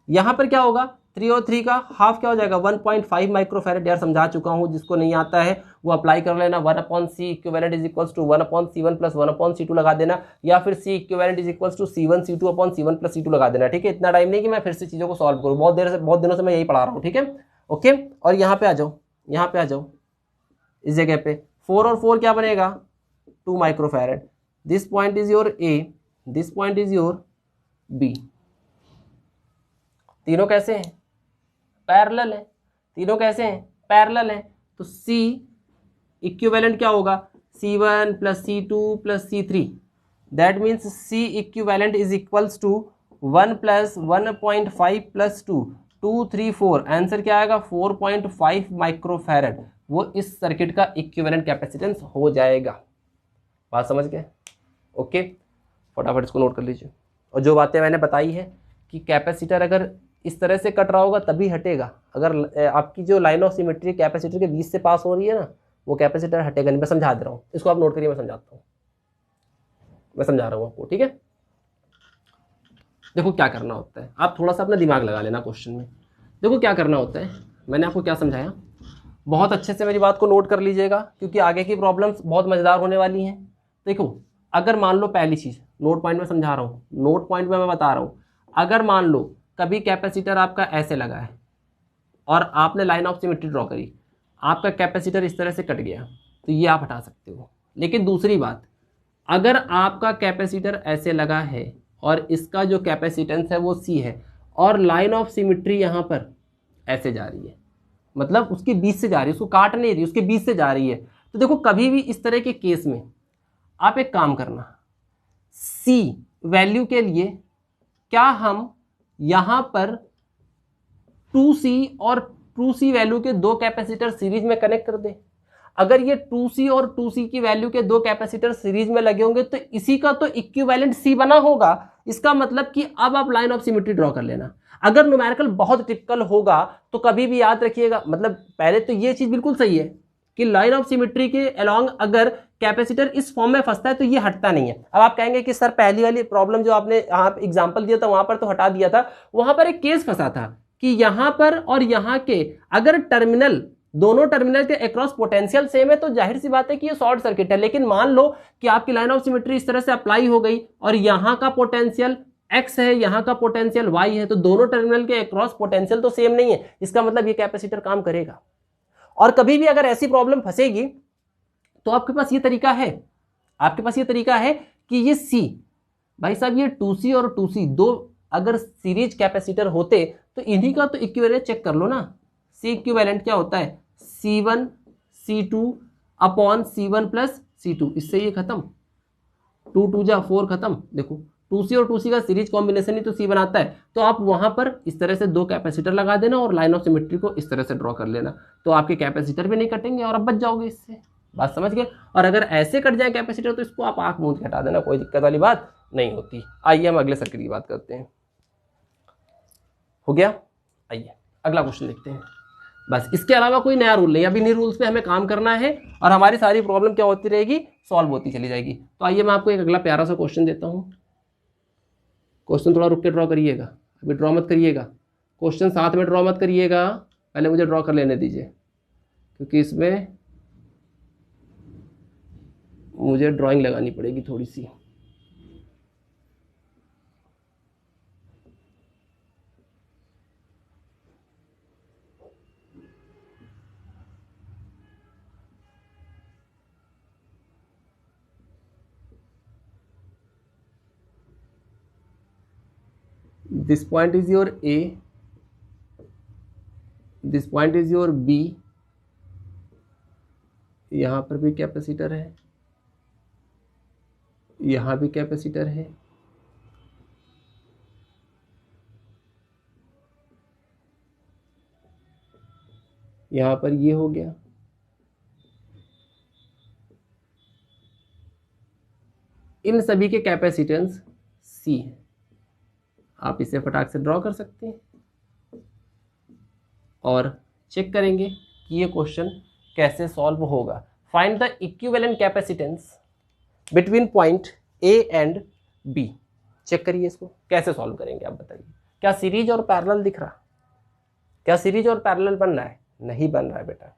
यहां पर क्या होगा, 3 और 3 का हाफ क्या हो जाएगा, 1.5 माइक्रोफैरेड। यार समझा चुका हूं, जिसको नहीं आता है वो अप्लाई कर लेना। 1/c equivalent is equals to 1/c1 plus 1/c2 लगा देना, या फिर c equivalent is equals to c1 c2/c1 plus c2 लगा देना। ठीक है, इतना टाइम नहीं कि मैं फिर से चीजों को सॉल्व करूं, बहुत दिनों से मैं यही पढ़ा रहा हूं। ठीक है, ओके। और यहाँ पे आ जाओ, यहाँ पे आ जाओ, इस जगह पे 4 और 4 क्या बनेगा, 2 microfarad. This point is your A, this point is your B। तीनों कैसे हैं, पैरेलल है, तीनों कैसे हैं, पैरेलल है। तो C इक्विवेलेंट क्या होगा, C1 plus C2 plus C3। That means C equivalent is equals to 1 plus 1.5 plus 2, 2 3 4। Answer क्या आएगा, 4.5 माइक्रोफैरेड। वो इस सर्किट का इक्विवेलेंट कैपेसिटेंस हो जाएगा। बात समझ गए, ओके। फटाफट इसको नोट कर लीजिए। और जो बातें मैंने बताई है कि कैपेसिटर अगर इस तरह से कट रहा होगा तभी हटेगा। अगर आपकी जो लाइन ऑफ सिमेट्री कैपेसिटर के बीच से पास हो रही है ना, वो कैपेसिटर हटेगा नहीं। मैं समझा दे रहा हूँ, इसको आप नोट करिए, मैं समझाता हूँ, मैं समझा रहा हूँ आपको, ठीक है। देखो क्या करना होता है, आप थोड़ा सा अपना दिमाग लगा लेना क्वेश्चन में। देखो क्या करना होता है, मैंने आपको क्या समझाया, बहुत अच्छे से मेरी बात को नोट कर लीजिएगा, क्योंकि आगे की प्रॉब्लम्स बहुत मजेदार होने वाली हैं। देखो, अगर मान लो पहली चीज, नोट पॉइंट में समझा रहा हूँ, नोट पॉइंट में मैं बता रहा हूँ, अगर मान लो कभी कैपेसिटर आपका ऐसे लगा है और आपने लाइन ऑफ सिमेट्री ड्रॉ करी, आपका कैपेसिटर इस तरह से कट गया, तो ये आप हटा सकते हो। लेकिन दूसरी बात, अगर आपका कैपेसिटर ऐसे लगा है और इसका जो कैपेसिटेंस है वो C है और लाइन ऑफ सिमेट्री यहाँ पर ऐसे जा रही है, मतलब उसके बीच से जा रही है, उसको काट नहीं रही, उसके बीच से जा रही है, तो देखो कभी भी इस तरह के केस में आप एक काम करना, C वैल्यू के लिए क्या हम यहां पर 2C और 2C वैल्यू के दो कैपेसिटर सीरीज में कनेक्ट कर दें। अगर ये 2C और 2C की वैल्यू के दो कैपेसिटर सीरीज में लगे होंगे तो इसी का तो इक्विवेलेंट C बना होगा। इसका मतलब कि अब आप लाइन ऑफ सिमेट्री ड्रॉ कर लेना। अगर न्यूमेरिकल बहुत टिपिकल होगा तो कभी भी याद रखिएगा, मतलब पहले तो ये चीज बिल्कुल सही है कि लाइन ऑफ सिमेट्री के अलोंग अगर कैपेसिटर इस फॉर्म में फंसता है तो ये हटता नहीं है। अब आप कहेंगे कि सर पहली वाली प्रॉब्लम जो आपने यहाँ एग्जांपल दिया था वहां पर तो हटा दिया था, वहां पर एक केस फंसा था कि यहां पर और यहां के अगर टर्मिनल, दोनों टर्मिनल के अक्रॉस पोटेंशियल सेम है तो जाहिर सी बात है कि ये शॉर्ट सर्किट है। लेकिन मान लो कि आपकी लाइन ऑफ सिमेट्री इस तरह से अप्लाई हो गई और यहां का पोटेंशियल एक्स है, यहाँ का पोटेंशियल वाई है, तो दोनों टर्मिनल के अक्रॉस पोटेंशियल तो सेम नहीं है, इसका मतलब ये कैपेसिटर काम करेगा। और कभी भी अगर ऐसी प्रॉब्लम फंसेगी तो आपके पास ये तरीका है, आपके पास ये तरीका है कि ये सी, भाई साहब ये 2C और 2C दो अगर सीरीज कैपेसिटर होते तो इन्हीं का तो इक्विवेलेंट चेक कर लो ना। सी इक्विवेलेंट क्या होता है, C1 C2 upon C1 plus C2, इससे ये खत्म, 2 2 जा 4 खत्म। देखो 2C और 2C का सीरीज कॉम्बिनेशन ही तो C बनाता है। तो आप वहां पर इस तरह से दो कैपेसिटर लगा देना और लाइन ऑफ सिमेट्री को इस तरह से ड्रॉ कर लेना, तो आपके कैपेसिटर भी नहीं कटेंगे और आप बच जाओगे इससे। बात समझ गए। और अगर ऐसे कट जाए कैपेसिटर तो इसको आप आंख मूंद के हटा देना, कोई दिक्कत वाली बात नहीं होती। आइए हम अगले सर्किट की बात करते हैं। हो गया, आइए अगला क्वेश्चन देखते हैं। बस इसके अलावा कोई नया रूल नहीं, अभी इन्हीं रूल्स पे हमें काम करना है और हमारी सारी प्रॉब्लम क्या होती रहेगी, सॉल्व होती चली जाएगी। तो आइए मैं आपको एक अगला प्यारा सा क्वेश्चन देता हूँ। क्वेश्चन थोड़ा रुक के ड्रॉ करिएगा, अभी ड्रॉ मत करिएगा, क्वेश्चन साथ में ड्रॉ मत करिएगा, पहले मुझे ड्रॉ कर लेने दीजिए, क्योंकि इसमें मुझे ड्राइंग लगानी पड़ेगी थोड़ी सी। This point is your A, this point is your B, यहाँ पर भी कैपेसिटर है, यहाँ भी कैपेसिटर है, यहाँ पर ये हो गया, इन सभी के कैपेसिटेंस C है। आप इसे फटाक से ड्रॉ कर सकते हैं और चेक करेंगे कि ये क्वेश्चन कैसे सॉल्व होगा। Find the equivalent capacitance between point A and B। Check करिए इसको कैसे सॉल्व करेंगे, आप बताइए। क्या सीरीज और पैरेलल दिख रहा, क्या सीरीज और पैरेलल बन रहा है, नहीं बन रहा है बेटा।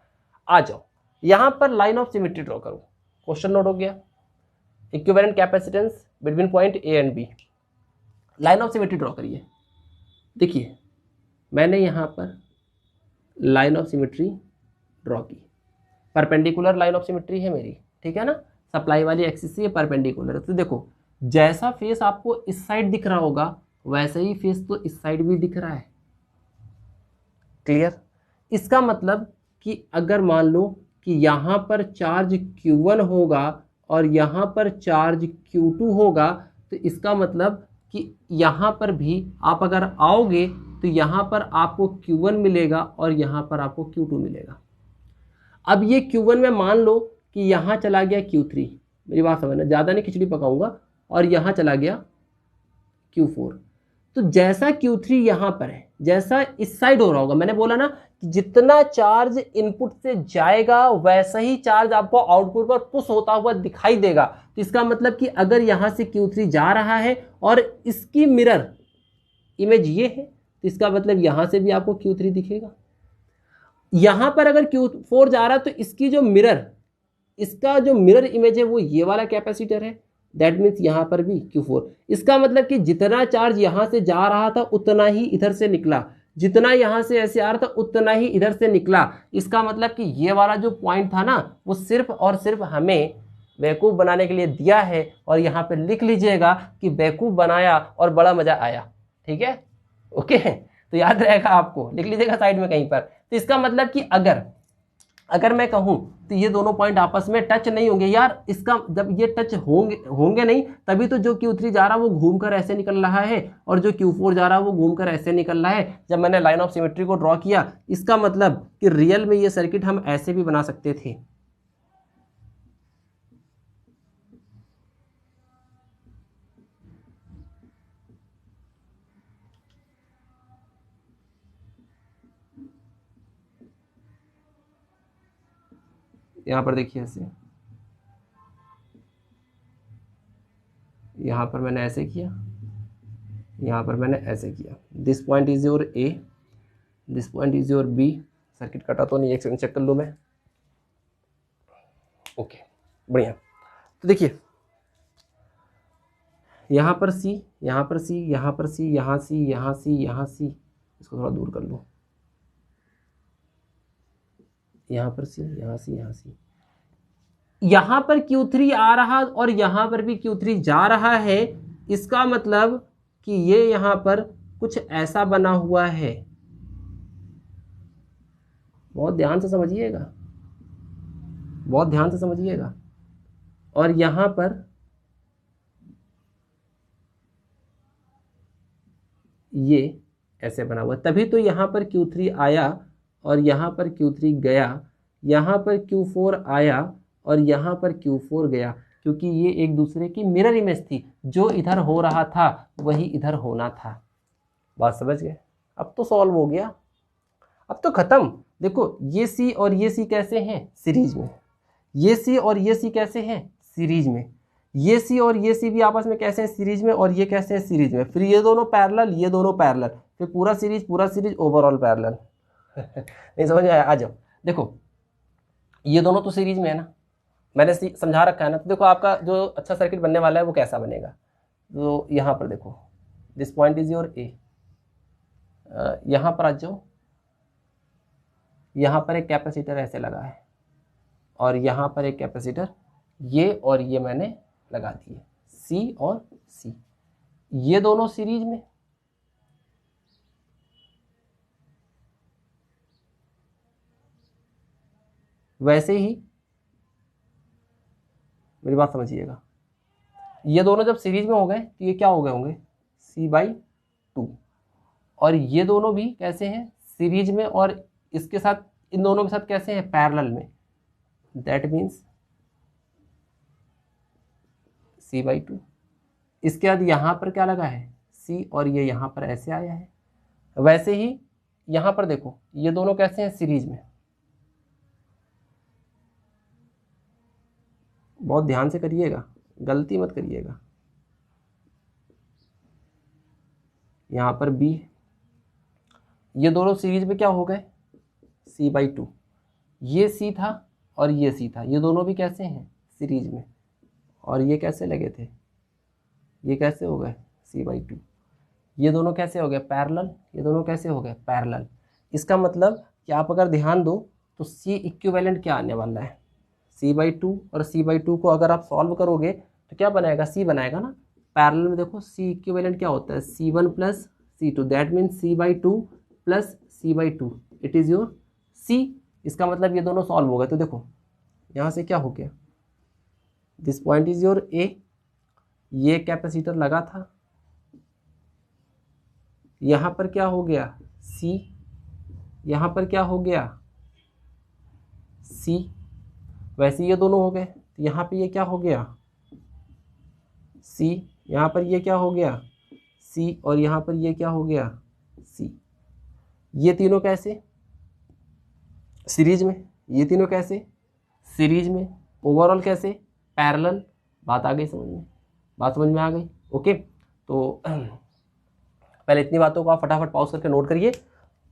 आ जाओ यहां पर लाइन ऑफ सिमेट्री ड्रॉ करो। क्वेश्चन नोट हो गया, equivalent capacitance between point A and B, line of symmetry draw करिए। देखिए मैंने यहाँ पर लाइन ऑफ सिमेट्री ड्रॉ की, परपेंडिकुलर लाइन ऑफ सिमेट्री है मेरी, ठीक है ना, सप्लाई वाली एक्सिस से परपेंडिकुलर। तो देखो जैसा फेस आपको इस साइड दिख रहा होगा वैसे ही फेस तो इस साइड भी दिख रहा है। क्लियर। इसका मतलब कि अगर मान लो कि यहाँ पर चार्ज Q1 होगा और यहाँ पर चार्ज Q2 होगा, तो इसका मतलब कि यहाँ पर भी आप अगर आओगे तो यहाँ पर आपको Q1 मिलेगा और यहाँ पर आपको Q2 मिलेगा। अब ये Q1 में मान लो कि यहाँ चला गया Q3, मेरी बात समझना, ज़्यादा नहीं खिचड़ी पकाऊंगा, और यहाँ चला गया Q4। तो जैसा Q3 यहाँ पर है, जैसा इस साइड हो रहा होगा, मैंने बोला ना कि जितना चार्ज इनपुट से जाएगा वैसा ही चार्ज आपको आउटपुट पर पुश होता हुआ दिखाई देगा। तो इसका मतलब कि अगर यहाँ से Q3 जा रहा है और इसकी मिरर इमेज ये है, तो इसका मतलब यहाँ से भी आपको Q3 दिखेगा। यहाँ पर अगर Q4 जा रहा है तो इसकी जो मिरर, इसका जो मिरर इमेज है वो ये वाला कैपेसिटर है, दैट मीन्स यहाँ पर भी Q4। इसका मतलब कि जितना चार्ज यहाँ से जा रहा था उतना ही इधर से निकला, जितना यहाँ से ऐसे आ रहा था उतना ही इधर से निकला। इसका मतलब कि ये वाला जो पॉइंट था ना वो सिर्फ और सिर्फ हमें बेवकूफ़ बनाने के लिए दिया है, और यहाँ पे लिख लीजिएगा कि बेवकूफ़ बनाया और बड़ा मजा आया। ठीक है, ओके, तो याद रहेगा आपको, लिख लीजिएगा साइड में कहीं पर। तो इसका मतलब कि अगर मैं कहूं तो ये दोनों पॉइंट आपस में टच नहीं होंगे यार। इसका जब ये टच होंगे नहीं तभी तो जो Q3 जा रहा है वो घूमकर ऐसे निकल रहा है और जो Q4 जा रहा है वो घूमकर ऐसे निकल रहा है। जब मैंने लाइन ऑफ सिमेट्री को ड्रॉ किया, इसका मतलब कि रियल में ये सर्किट हम ऐसे भी बना सकते थे। यहां पर देखिए ऐसे, यहाँ पर मैंने ऐसे किया, यहाँ पर मैंने ऐसे किया। This point is your A, this point is your B। Circuit कटा तो नहीं, एक सेकंड चेक कर लूँ मैं। ओके, बढ़िया। तो देखिए यहाँ पर सी, यहाँ पर सी, यहाँ पर सी, यहाँ सी, यहाँ सी, यहाँ सी, इसको थोड़ा दूर कर लो, यहाँ पर सी, यहाँ सी, यहाँ सी, यहाँ पर Q3 आ रहा और यहाँ पर भी Q3 जा रहा है। इसका मतलब कि ये यहाँ पर कुछ ऐसा बना हुआ है, बहुत ध्यान से समझिएगा, बहुत ध्यान से समझिएगा। और यहाँ पर ये ऐसे बना हुआ, तभी तो यहाँ पर Q3 आया और यहाँ पर Q3 गया, यहाँ पर Q4 आया और यहाँ पर Q4 गया, क्योंकि ये एक दूसरे की मिरर इमेज थी। जो इधर हो रहा था वही इधर होना था। बात समझ गए? अब तो सॉल्व हो गया, अब तो खत्म। देखो ये सी और ये सी कैसे हैं? सीरीज में। ये सी और ये सी कैसे हैं? सीरीज में। ये सी और ये सी भी आपस में कैसे हैं? सीरीज में। और ये कैसे हैं? सीरीज में। फिर ये दोनों पैरेलल, ये दोनों पैरेलल, फिर पूरा सीरीज ओवरऑल पैरेलल। नहीं समझ में आया? आ जाओ। देखो ये दोनों तो सीरीज में है ना, मैंने समझा रखा है ना। तो देखो आपका जो अच्छा सर्किट बनने वाला है वो कैसा बनेगा। तो यहाँ पर देखो, दिस पॉइंट इज योर ए। यहाँ पर आ जाओ, यहाँ पर एक कैपेसिटर ऐसे लगा है और यहाँ पर एक कैपेसिटर, ये और ये मैंने लगा दिए, सी और सी। ये दोनों सीरीज में, वैसे ही मेरी बात समझिएगा, ये दोनों जब सीरीज में हो गए तो ये क्या हो गए होंगे? C/2। और ये दोनों भी कैसे हैं? सीरीज में। और इसके साथ, इन दोनों के साथ कैसे हैं? पैरेलल में। That means C/2। इसके बाद यहाँ पर क्या लगा है? C, और ये यहाँ पर ऐसे आया है। वैसे ही यहाँ पर देखो, ये दोनों कैसे हैं? सीरीज में। बहुत ध्यान से करिएगा, गलती मत करिएगा। यहाँ पर B, ये दोनों सीरीज में क्या हो गए? C/2। ये C था और ये C था, ये दोनों भी कैसे हैं? सीरीज में। और ये कैसे लगे थे? ये कैसे हो गए? C/2। ये दोनों कैसे हो गए? पैरेलल। ये दोनों कैसे हो गए? पैरेलल। इसका मतलब कि आप अगर ध्यान दो तो C इक्विवेलेंट क्या आने वाला है? C/2। और C/2 को अगर आप सॉल्व करोगे तो क्या बनाएगा? C बनाएगा ना। पैरेलल में देखो C इक्विवेलेंट क्या होता है? C1 plus C2। That means C/2 plus C/2, it is your C। इसका मतलब ये दोनों सॉल्व हो गए। तो देखो यहाँ से क्या हो गया? This point is your A। ये कैपेसिटर लगा था, यहाँ पर क्या हो गया? C। यहाँ पर क्या हो गया? C। वैसे ये दोनों हो गए, तो यहाँ पे ये क्या हो गया? C। यहाँ पर ये क्या हो गया? C। और यहाँ पर ये क्या हो गया? C। ये तीनों कैसे? सीरीज में। ये तीनों कैसे? सीरीज में। ओवरऑल कैसे? पैरेलल। बात आ गई समझ में? बात समझ में आ गई? ओके। तो पहले इतनी बातों को आप फटाफट पॉज करके नोट करिए,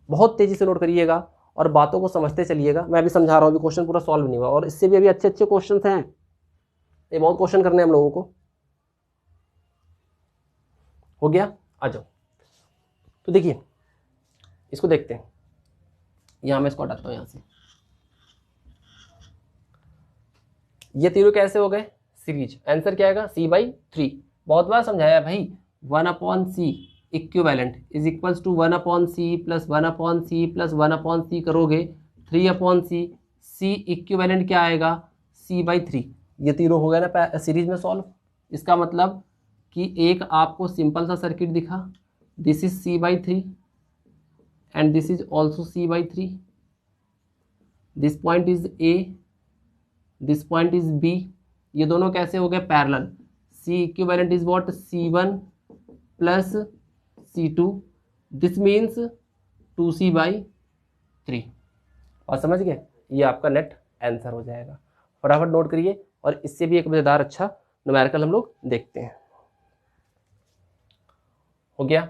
बहुत तेजी से नोट करिएगा और बातों को समझते चलिएगा। मैं अभी समझा रहा हूँ, अभी क्वेश्चन पूरा सॉल्व नहीं हुआ और इससे भी अभी अच्छे अच्छे क्वेश्चन हैं। ये बहुत क्वेश्चन करने हैं हम लोगों को। हो गया? आ जाओ। तो देखिए इसको देखते हैं। यहाँ मैं इसको हटाता हूँ यहाँ से। ये तीनों कैसे हो गए? सीरीज। आंसर क्या आएगा? C/3। बहुत बार समझाया भाई, 1/C equivalent is equals to 1/C plus 1/C plus 1/C करोगे 3/C। C इक्विवेलेंट क्या आएगा? C/3। ये तीनों हो गए ना सीरीज में सॉल्व। इसका मतलब कि एक आपको सिंपल सा सर्किट दिखा, this is C/3 and this is also C/3। This point is A, this point is B। ये दोनों कैसे हो गए? Parallel. C equivalent is what? C1 plus C2। This means 2C/3। और समझ गए? ये आपका नेट आंसर हो जाएगा। फटाफट नोट करिए और इससे भी एक मजेदार अच्छा न्यूमेरिकल हम लोग देखते हैं। हो गया?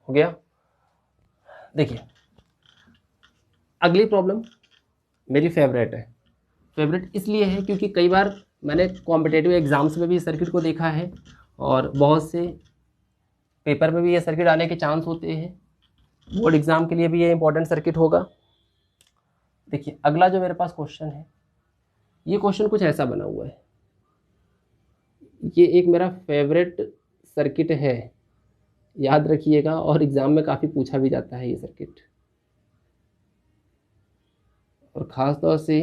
हो गया? देखिए अगली प्रॉब्लम मेरी फेवरेट है। फेवरेट इसलिए है क्योंकि कई बार मैंने कॉम्पिटेटिव एग्जाम्स में भी इस सर्किट को देखा है और बहुत से पेपर में भी ये सर्किट आने के चांस होते हैं। बोर्ड एग्जाम के लिए भी ये इंपॉर्टेंट सर्किट होगा। देखिए अगला जो मेरे पास क्वेश्चन है, ये क्वेश्चन कुछ ऐसा बना हुआ है। ये एक मेरा फेवरेट सर्किट है, याद रखिएगा, और एग्जाम में काफ़ी पूछा भी जाता है ये सर्किट। और ख़ास तौर से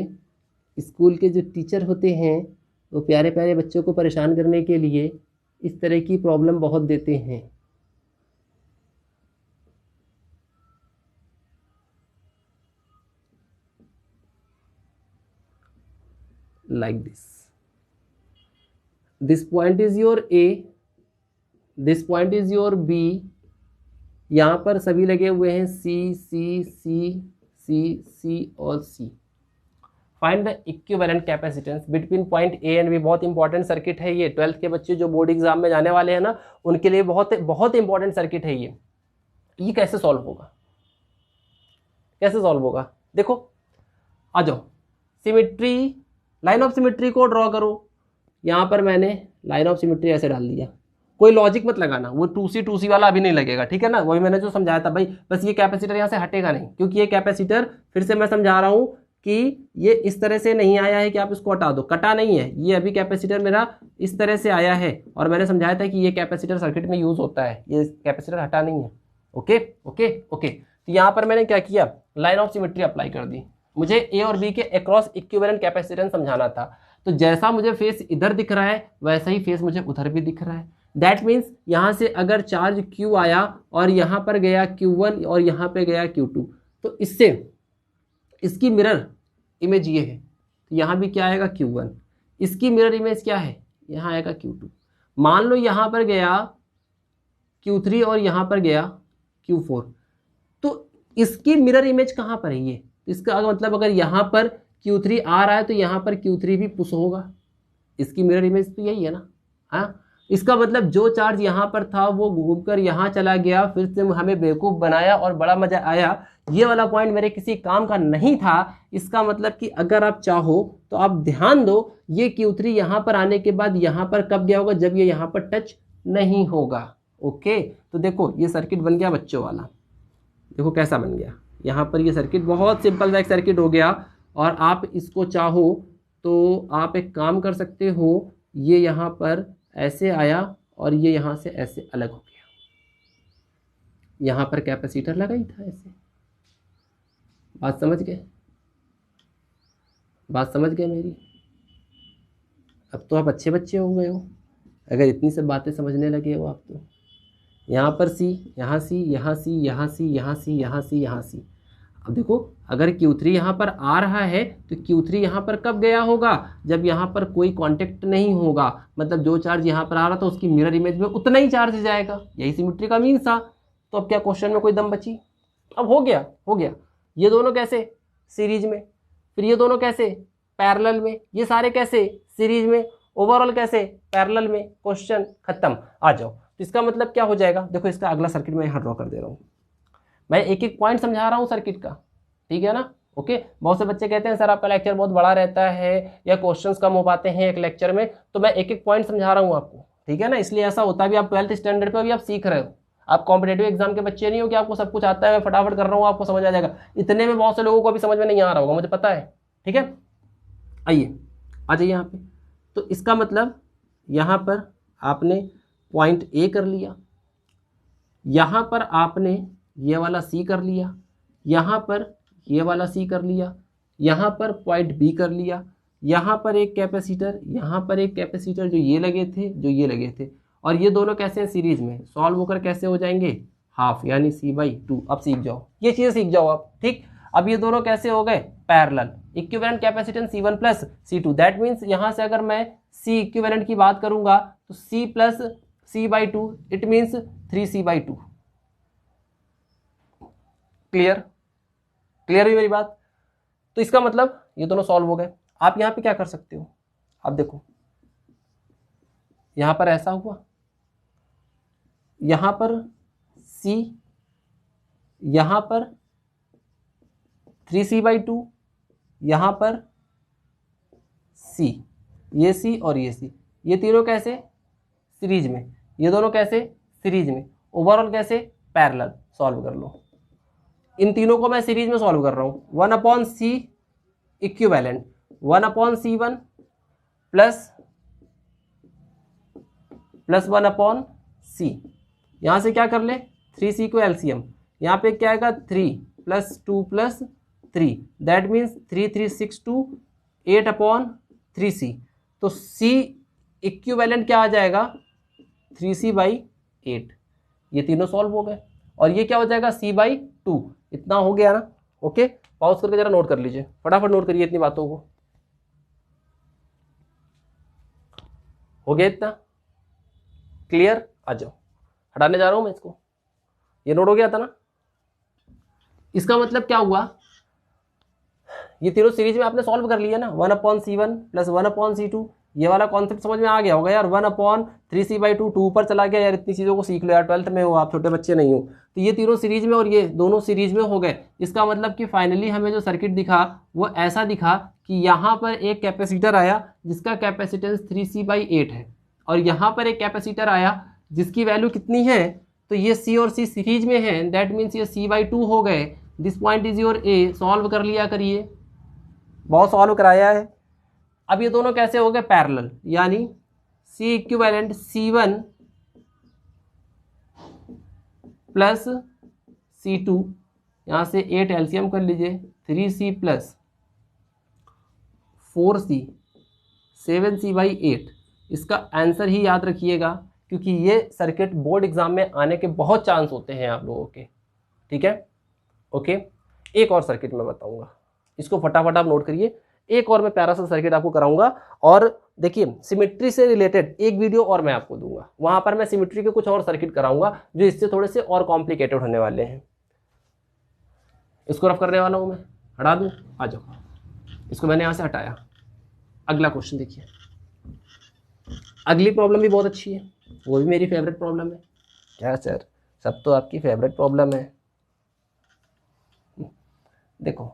स्कूल के जो टीचर होते हैं वो प्यारे प्यारे बच्चों को परेशान करने के लिए इस तरह की प्रॉब्लम बहुत देते हैं। Like this point is your A, this point is your B, यहाँ पर सभी लगे हुए हैं सी सी सी सी सी और C. Find the equivalent capacitance between point A and B. बहुत इंपॉर्टेंट सर्किट है ये, 12th के बच्चे जो बोर्ड एग्जाम में जाने वाले हैं ना, उनके लिए बहुत बहुत इंपॉर्टेंट सर्किट है ये कैसे सॉल्व होगा, कैसे सॉल्व होगा? देखो आ जाओ, सिमेट्री, लाइन ऑफ सिमेट्री को ड्रॉ करो। यहाँ पर मैंने लाइन ऑफ सिमेट्री ऐसे डाल दिया, कोई लॉजिक मत लगाना, वो 2C वाला अभी नहीं लगेगा, ठीक है ना? वही मैंने जो समझाया था भाई, बस ये कैपेसिटर यहाँ से हटेगा नहीं, क्योंकि ये कैपेसिटर, फिर से मैं समझा रहा हूँ कि ये इस तरह से नहीं आया है कि आप इसको हटा दो, कटा नहीं है ये। अभी कैपेसिटर मेरा इस तरह से आया है और मैंने समझाया था कि ये कैपेसिटर सर्किट में यूज होता है, ये कैपेसिटर हटा नहीं है। Okay okay okay. तो यहाँ पर मैंने क्या किया, लाइन ऑफ सिमेट्री अप्लाई कर दी। मुझे ए और बी के अक्रॉस इक्विवेलेंट कैपेसिटेंस समझाना था, तो जैसा मुझे फेस इधर दिख रहा है वैसा ही फेस मुझे उधर भी दिख रहा है। दैट मीन्स यहाँ से अगर चार्ज Q आया और यहाँ पर गया Q1 और यहाँ पे गया Q2, तो इससे इसकी मिरर इमेज ये है, तो यहाँ भी क्या आएगा Q1, इसकी मिरर इमेज क्या है, यहाँ आएगा Q2। मान लो यहाँ पर गया Q3 और यहाँ पर गया Q4, तो इसकी मिरर इमेज कहाँ पर है ये? इसका मतलब अगर यहाँ पर Q3 आ रहा है तो यहाँ पर Q3 भी पुश होगा, इसकी मिरर इमेज तो यही है ना। हाँ, इसका मतलब जो चार्ज यहाँ पर था वो घूमकर यहाँ चला गया, फिर से हमें बेवकूफ़ बनाया और बड़ा मजा आया। ये वाला पॉइंट मेरे किसी काम का नहीं था। इसका मतलब कि अगर आप चाहो तो आप ध्यान दो, ये Q3 यहाँ पर आने के बाद यहाँ पर कब गया होगा, जब ये यहाँ पर टच नहीं होगा। ओके, तो देखो ये सर्किट बन गया बच्चों वाला, देखो कैसा बन गया। यहाँ पर ये सर्किट बहुत सिंपल सा एक सर्किट हो गया, और आप इसको चाहो तो आप एक काम कर सकते हो, ये यहाँ पर ऐसे आया और ये यहाँ से ऐसे अलग हो गया, यहाँ पर कैपेसिटर लगा ही था ऐसे। बात समझ गए? बात समझ गए मेरी? अब तो आप अच्छे बच्चे हो गए हो अगर इतनी सब बातें समझने लगे हो आप तो। यहाँ पर सी, यहाँ सी, यहाँ सी, यहाँ सी, यहाँ सी, यहाँ सी, यहाँ सी। अब देखो अगर Q3 यहाँ पर आ रहा है तो Q3 यहाँ पर कब गया होगा, जब यहाँ पर कोई कांटेक्ट नहीं होगा, मतलब जो चार्ज यहाँ पर आ रहा था उसकी मिरर इमेज में उतना ही चार्ज जाएगा। यही सिमेट्री का मीन्स था। तो अब क्या क्वेश्चन में कोई दम बची? अब हो गया, हो गया। ये दोनों कैसे सीरीज में, फिर ये दोनों कैसे पैरेलल में, ये सारे कैसे सीरीज में, ओवरऑल कैसे पैरेलल में। क्वेश्चन खत्म। आ जाओ, तो इसका मतलब क्या हो जाएगा? देखो इसका अगला सर्किट मैं यहाँ ड्रॉ कर दे रहा हूँ। मैं एक एक पॉइंट समझा रहा हूँ सर्किट का, ठीक है ना? ओके। बहुत से बच्चे कहते हैं सर आपका लेक्चर बहुत बड़ा रहता है या क्वेश्चंस कम हो पाते हैं एक लेक्चर में, तो मैं एक एक पॉइंट समझा रहा हूँ आपको, ठीक है ना? इसलिए ऐसा होता है, भी आप 12th स्टैंडर्ड पे भी आप सीख रहे हो, आप कॉम्पिटेटिव एग्जाम के बच्चे नहीं हो कि आपको सब कुछ आता है, मैं फटाफट कर रहा हूँ आपको समझ आ जाएगा। इतने में बहुत से लोगों को अभी समझ में नहीं आ रहा होगा, मुझे पता है, ठीक है? आइए आ जाइए यहाँ पे। तो इसका मतलब यहाँ पर आपने पॉइंट ए कर लिया, यहाँ पर आपने ये वाला सी कर लिया, यहाँ पर ये वाला सी कर लिया, यहाँ पर पॉइंट बी कर लिया, यहाँ पर एक कैपेसिटर, यहाँ पर एक कैपेसिटर, जो ये लगे थे, जो ये लगे थे, और ये दोनों कैसे हैं सीरीज में, सॉल्व होकर कैसे हो जाएंगे हाफ, यानी C/2। अब सीख जाओ, ये चीज़ें सीख जाओ आप, ठीक? अब ये दोनों कैसे हो गए parallel, equivalent capacitance C1 plus C2। That means यहाँ से अगर मैं C इक्विवेलेंट की बात करूंगा तो C plus C/2, it means 3C/2। Clear? Clear हुई मेरी बात? तो इसका मतलब ये दोनों सॉल्व हो गए। आप यहाँ पे क्या कर सकते हो, आप देखो यहाँ पर ऐसा हुआ, यहाँ पर C, यहाँ पर 3C/2, यहाँ पर C, ये सी और ये सी, ये तीनों कैसे सीरीज में, ये दोनों कैसे सीरीज में, ओवरऑल कैसे पैरेलल। सॉल्व कर लो, इन तीनों को मैं सीरीज में सॉल्व कर रहा हूँ। 1/c equivalent 1/c1 plus 1/c, यहाँ से क्या कर ले 3c को एलसीएम, यहाँ पे क्या आएगा 3 + 2 + 3, दैट मीन्स 3 3 6 2 8/3c। तो c इक्विवेलेंट क्या आ जाएगा 3c/8। ये तीनों सॉल्व हो गए और ये क्या हो जाएगा c/2। इतना हो गया ना। ओके, पॉज करके जरा नोट कर लीजिए, फटाफट नोट करिए इतनी बातों को। हो गया इतना क्लियर? आ जाओ, हटाने जा रहा हूं मैं इसको। ये नोट हो गया था ना। इसका मतलब क्या हुआ, ये तीनों सीरीज में आपने सॉल्व कर लिया ना। 1/c1 + 1/c2, ये वाला कॉन्सेप्ट समझ में आ गया होगा यार। 1/3c/2 2 ऊपर चला गया यार। इतनी चीज़ों को सीख लो यार, 12th में हो आप, छोटे बच्चे नहीं हो। तो ये तीनों सीरीज में और ये दोनों सीरीज में हो गए। इसका मतलब कि फाइनली हमें जो सर्किट दिखा वो ऐसा दिखा कि यहाँ पर एक कैपेसिटर आया जिसका कैपेसिटेंस 3c/8 है, और यहाँ पर एक कैपेसिटर आया जिसकी वैल्यू कितनी है, तो ये सी और सी सीरीज में है, दैट मीन्स ये c/2 हो गए। This point is your A. Solve कर लिया करिए, बहुत सॉल्व कराया है। अब ये दोनों कैसे हो गए पैरेलल, यानी C equivalent C1 plus C2, यहाँ से 8 एलसीएम कर लीजिए, 3C + 4C 7C/8। इसका आंसर ही याद रखिएगा, क्योंकि ये सर्किट बोर्ड एग्जाम में आने के बहुत चांस होते हैं आप लोगों के। ठीक है, ओके। एक और सर्किट मैं बताऊंगा, इसको फटाफट आप नोट करिए। एक और मैं प्यारा सा सर्किट आपको कराऊंगा, और देखिए सिमेट्री से रिलेटेड एक वीडियो और मैं आपको दूंगा, वहां पर मैं सिमेट्री के कुछ और सर्किट कराऊंगा जो इससे थोड़े से और कॉम्प्लिकेटेड होने वाले हैं। इसको रफ करने वाला हूं मैं, हटा दूं, आ जाओ। इसको मैंने यहां से हटाया। अगला क्वेश्चन देखिए, अगली प्रॉब्लम भी बहुत अच्छी है, वो भी मेरी फेवरेट प्रॉब्लम है। क्या सर, सब तो आपकी फेवरेट प्रॉब्लम है। देखो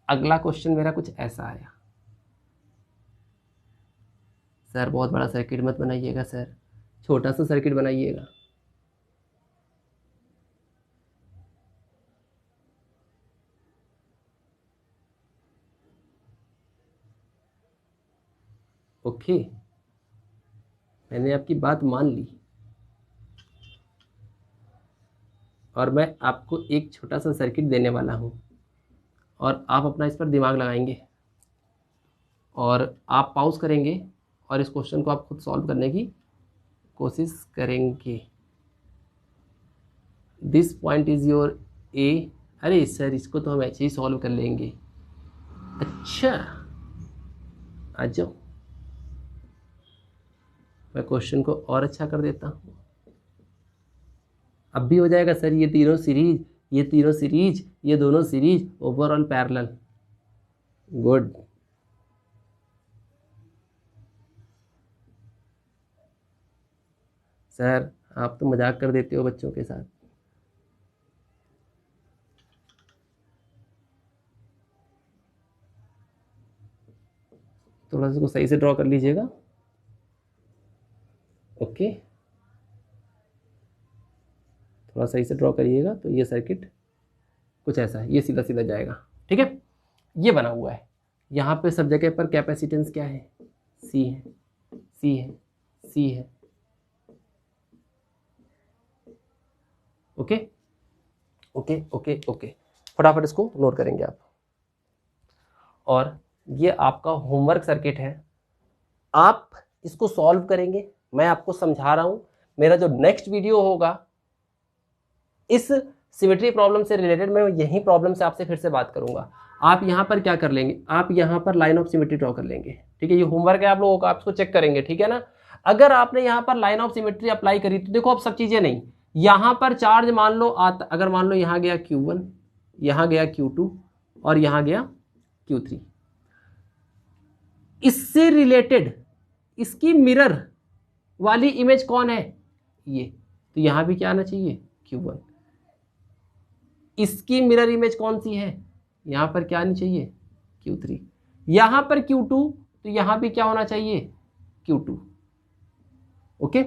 अगला क्वेश्चन मेरा कुछ ऐसा आया, सर बहुत बड़ा सर्किट मत बनाइएगा सर, छोटा सा सर्किट बनाइएगा। ओके, मैंने आपकी बात मान ली, और मैं आपको एक छोटा सा सर्किट देने वाला हूँ, और आप अपना इस पर दिमाग लगाएंगे, और आप पॉज करेंगे और इस क्वेश्चन को आप खुद सॉल्व करने की कोशिश करेंगे। दिस पॉइंट इज योर ए। अरे सर, इसको तो हम ऐसे ही सॉल्व कर लेंगे। अच्छा, आ जाओ, मैं क्वेश्चन को और अच्छा कर देता हूँ। अब भी हो जाएगा सर, ये तीनों सीरीज, ये तीनों सीरीज, ये दोनों series, overall parallel. Good. Sir आप तो मजाक कर देते हो बच्चों के साथ। थोड़ा सा इसको सही से ड्रॉ कर लीजिएगा। ओके, थोड़ा सही से ड्रॉ करिएगा। तो ये सर्किट कुछ ऐसा है, ये सीधा सीधा जाएगा। ठीक है, ये बना हुआ है। यहाँ पे सब जगह पर कैपेसिटेंस क्या है, सी है, सी है, सी है। ओके ओके ओके ओके, फटाफट इसको नोट करेंगे आप। और ये आपका होमवर्क सर्किट है, आप इसको सॉल्व करेंगे। मैं आपको समझा रहा हूं, मेरा जो नेक्स्ट वीडियो होगा इस सिमेट्री प्रॉब्लम से रिलेटेड, मैं यही प्रॉब्लम से आपसे फिर से बात करूंगा। आप यहाँ पर क्या कर लेंगे, आप यहाँ पर लाइन ऑफ सिमेट्री ड्रॉ कर लेंगे। ठीक है, ये होमवर्क है आप लोगों का, आप इसको चेक करेंगे। ठीक है ना, अगर आपने यहाँ पर लाइन ऑफ सिमेट्री अप्लाई करी तो देखो अब सब चीजें नहीं, यहाँ पर चार्ज मान लो आता, अगर मान लो यहाँ गया Q1, यहाँ गया Q2 और यहाँ गया Q3, इससे रिलेटेड इसकी मिरर वाली इमेज कौन है, ये। तो यहाँ भी क्या आना चाहिए, Q1। इसकी मिरर इमेज कौन सी है, यहाँ पर क्या आनी चाहिए, Q3। यहाँ पर Q2 तो यहाँ भी क्या होना चाहिए, Q2। ओके,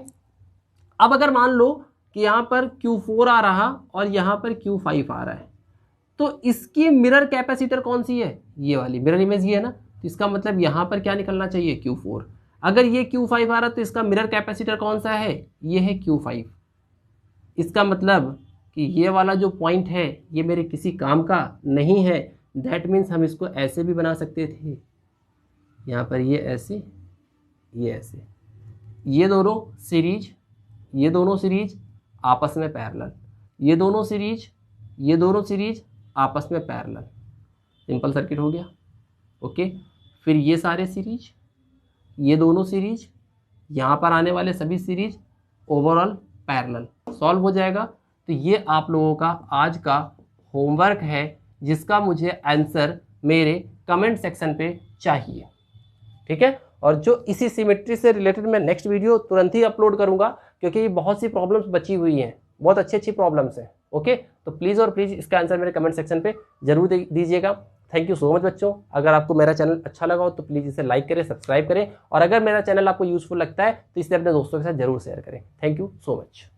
अब अगर मान लो कि यहाँ पर Q4 आ रहा और यहाँ पर Q5 आ रहा है, तो इसकी मिरर कैपेसिटर कौन सी है, ये वाली मिरर इमेज ये है ना, तो इसका मतलब यहाँ पर क्या निकलना चाहिए, Q4। अगर ये Q5 आ रहा तो इसका मिरर कैपेसिटर कौन सा है, ये है Q5। इसका मतलब कि ये वाला जो पॉइंट है ये मेरे किसी काम का नहीं है। दैट मीन्स हम इसको ऐसे भी बना सकते थे, यहाँ पर ये ऐसे, ये ऐसे, ये दोनों सीरीज आपस में पैरेलल, ये दोनों सीरीज आपस में पैरेलल। सिंपल सर्किट हो गया। ओके, फिर ये सारे सीरीज, ये दोनों सीरीज, यहाँ पर आने वाले सभी सीरीज ओवरऑल पैरेलल, सॉल्व हो जाएगा। तो ये आप लोगों का आज का होमवर्क है, जिसका मुझे आंसर मेरे कमेंट सेक्शन पे चाहिए। ठीक है, और जो इसी सिमेट्री से रिलेटेड मैं नेक्स्ट वीडियो तुरंत ही अपलोड करूंगा, क्योंकि ये बहुत सी प्रॉब्लम्स बची हुई हैं, बहुत अच्छी प्रॉब्लम्स हैं। ओके, तो प्लीज़ और प्लीज़ इसका आंसर मेरे कमेंट सेक्शन पे जरूर दीजिएगा। थैंक यू सो मच बच्चों। अगर आपको मेरा चैनल अच्छा लगा हो तो प्लीज़ इसे लाइक करें, सब्सक्राइब करें, और अगर मेरा चैनल आपको यूजफुल लगता है तो इसे अपने दोस्तों के साथ जरूर शेयर करें। Thank you so much.